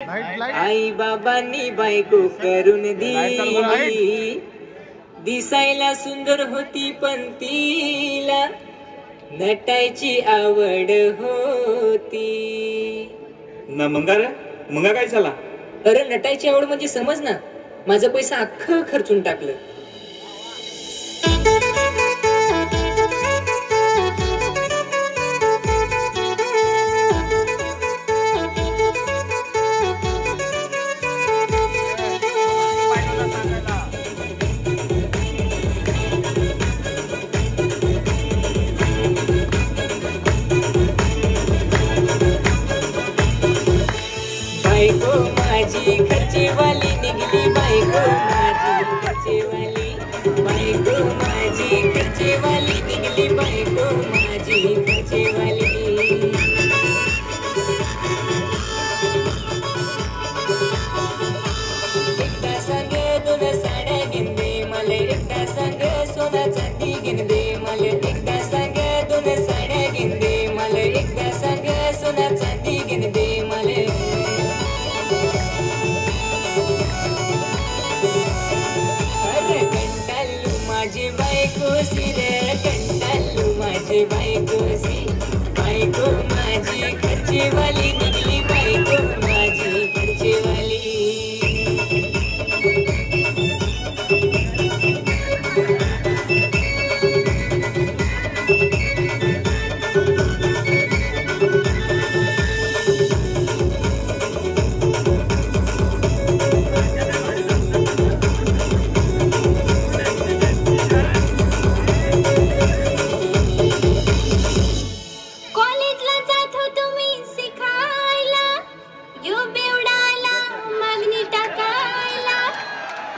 आई बाबांनी बायको करून दिली, दिसायला सुंदर होती पण तिला नटायची आवड होती. ना मंगा काय झाला? अरे नटायची आवड म्हणजे समज ना, माझा पैसा अख्खं खर्चून टाकलं. बायको माझी खर्चेवाली निघली, बायको माझी खर्चेवाली, बायको माझी खर्चेवाली निघली, बायको माझी खर्चेवाली. एकदा सांग दोन साड्या घेऊन दे मला, एकदा सांग सोना चांदी घेऊन दे मला, एकदा सांग दोन साड्या घेऊन दे मला, एकदा सांग सोना चांदी घेऊन दे मला. माझी बायकोसी रे कंटाळू, माझी बायकोसी, बायको माझी खर्चेवाली निघली, बायको माझी खर्चेवाली.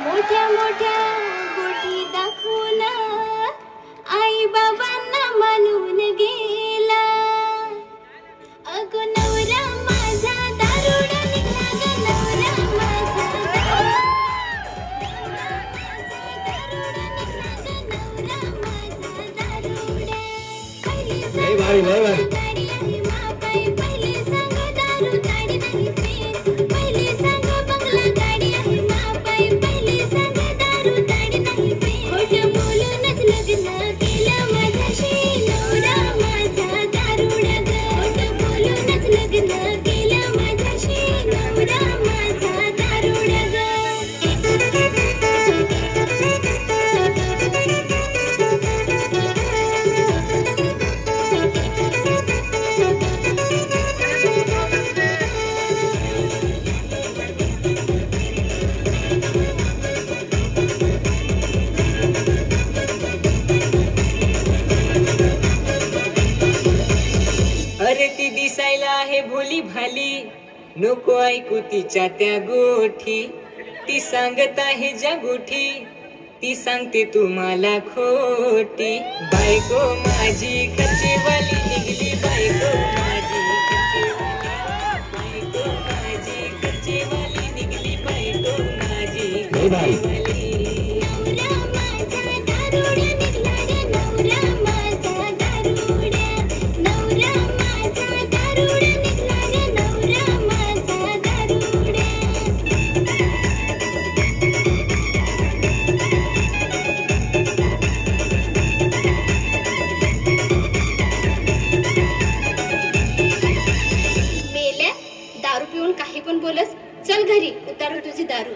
मोठ्या मोठ्या गोष्टी दाखवून आई बाबांना मानून गेला. अगो नवरा माझा दारुडा निघला ग, नवरा माझा दारुडा आहे मापाई, पहिले सांग दारू गाडी नाही पेन, पहिले सांग बंगला गाडी आहे मापाई, पहिले सांग दारू गाडी नाही पेन. खोटं बोलूनच लग्न केलं माझ्याशी, नवरा माझा दारुडा ग. खोटं बोलूनच लग्न केलं माझ्याशी, नवरा माझा दारुडा ग. अरे ती दिसायला आहे भोली भाली, नको ऐकू तिच्या त्या गोठी. ती सांगत आहे ज्या गोठी, ती सांगते तुम्हाला खोटी. बायको माझी खर्चेवाली निघली, बायको माझी खर्चेवाली, बायको माझी खर्चेवाली निघली, बायको माझी खर्चेवाली. दारू पिऊन काही पण बोलस, चल घरी उतारू तुझी दारू.